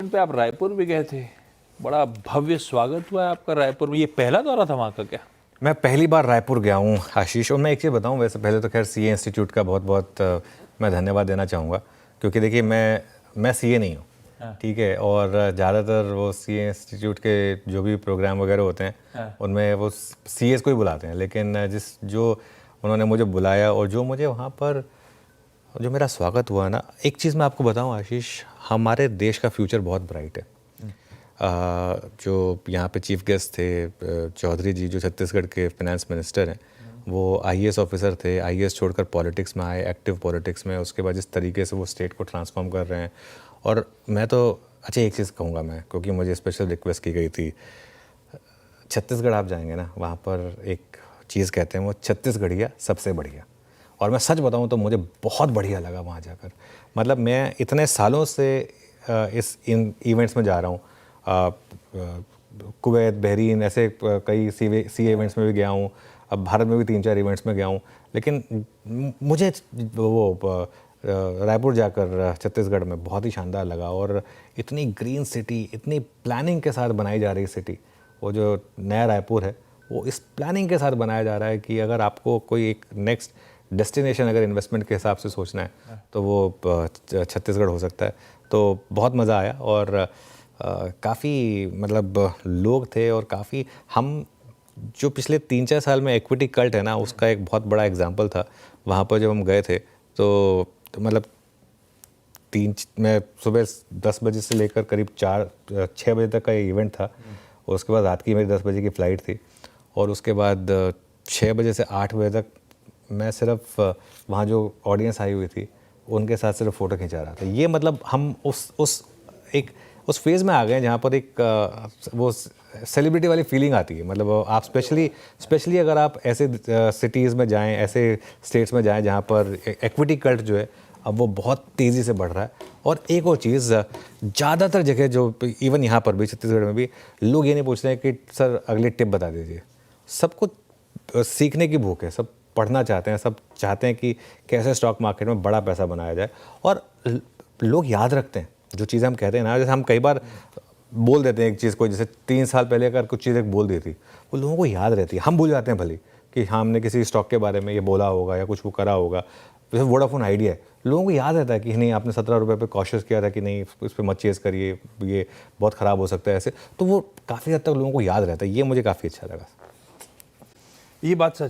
पे आप रायपुर भी गए थे, बड़ा भव्य स्वागत हुआ है आपका रायपुर में। ये पहला दौरा था वहाँ का क्या? मैं पहली बार रायपुर गया हूँ आशीष। और मैं एक चीज़ बताऊँ, वैसे पहले तो खैर सीए इंस्टीट्यूट का बहुत बहुत मैं धन्यवाद देना चाहूँगा, क्योंकि देखिए मैं सीए नहीं हूँ, ठीक है। और ज़्यादातर वो सीए इंस्टीट्यूट के जो भी प्रोग्राम वगैरह होते हैं उनमें वो सीएस को ही बुलाते हैं, लेकिन जो उन्होंने मुझे बुलाया और जो मुझे वहाँ पर जो मेरा स्वागत हुआ ना, एक चीज़ मैं आपको बताऊँ आशीष, हमारे देश का फ्यूचर बहुत ब्राइट है। जो यहाँ पे चीफ गेस्ट थे चौधरी जी, जो छत्तीसगढ़ के फाइनेंस मिनिस्टर हैं, वो आईएएस ऑफिसर थे, आईएएस छोड़कर पॉलिटिक्स में आए, एक्टिव पॉलिटिक्स में। उसके बाद जिस तरीके से वो स्टेट को ट्रांसफॉर्म कर रहे हैं, और मैं तो अच्छा एक चीज़ कहूँगा मैं, क्योंकि मुझे स्पेशल रिक्वेस्ट की गई थी, छत्तीसगढ़ आप जाएंगे ना, वहाँ पर एक चीज़ कहते हैं वो छत्तीसगढ़िया सबसे बढ़िया। और मैं सच बताऊँ तो मुझे बहुत बढ़िया लगा वहाँ जाकर। मतलब मैं इतने सालों से इन इवेंट्स में जा रहा हूँ, कुवैत, बहरीन, ऐसे कई सी इवेंट्स में भी गया हूँ, अब भारत में भी 3-4 इवेंट्स में गया हूँ, लेकिन मुझे वो रायपुर जाकर छत्तीसगढ़ में बहुत ही शानदार लगा। और इतनी ग्रीन सिटी, इतनी प्लानिंग के साथ बनाई जा रही सिटी, वो जो नया रायपुर है वो इस प्लानिंग के साथ बनाया जा रहा है कि अगर आपको कोई एक नेक्स्ट डेस्टिनेशन अगर इन्वेस्टमेंट के हिसाब से सोचना है तो वो छत्तीसगढ़ हो सकता है। तो बहुत मज़ा आया, और काफ़ी मतलब लोग थे, और काफ़ी हम जो पिछले 3-4 साल में इक्विटी कल्ट है ना, उसका एक बहुत बड़ा एग्जांपल था। वहाँ पर जब हम गए थे तो मतलब मैं सुबह 10 बजे से लेकर करीब 4-6 बजे तक का ये इवेंट था, और उसके बाद रात की मेरी 10 बजे की फ़्लाइट थी, और उसके बाद 6 बजे से 8 बजे तक मैं सिर्फ वहाँ जो ऑडियंस आई हुई थी उनके साथ सिर्फ फ़ोटो खिंचा रहा था। ये मतलब हम उस फेज़ में आ गए जहाँ पर एक वो सेलिब्रिटी वाली फीलिंग आती है। मतलब आप स्पेशली अगर आप ऐसे सिटीज़ में जाएं, ऐसे स्टेट्स में जाएं जहाँ पर इक्विटी कल्ट जो है अब वो बहुत तेज़ी से बढ़ रहा है। और एक और चीज़, ज़्यादातर जगह जो इवन यहाँ पर भी छत्तीसगढ़ में भी लोग ये नहीं पूछते हैं कि सर अगली टिप बता दीजिए। सबको सीखने की भूख है, सब पढ़ना चाहते हैं, सब चाहते हैं कि कैसे स्टॉक मार्केट में बड़ा पैसा बनाया जाए। और लोग याद रखते हैं जो चीज़ें हम कहते हैं ना। जैसे हम कई बार बोल देते हैं एक चीज़ को, जैसे 3 साल पहले अगर कुछ चीज़ एक बोल दी थी, वो लोगों को याद रहती है। हम भूल जाते हैं भले कि हाँ हमने किसी स्टॉक के बारे में ये बोला होगा या कुछ वो करा होगा। जैसे वोडाफोन आइडिया है, लोगों को याद रहता है कि नहीं आपने 17 रुपये पे कॉशियस किया था कि नहीं इस पर मत चेज करिए, ये बहुत ख़राब हो सकता है ऐसे। तो वो काफ़ी हद तक लोगों को याद रहता है। ये मुझे काफ़ी अच्छा लगा। ये बात सच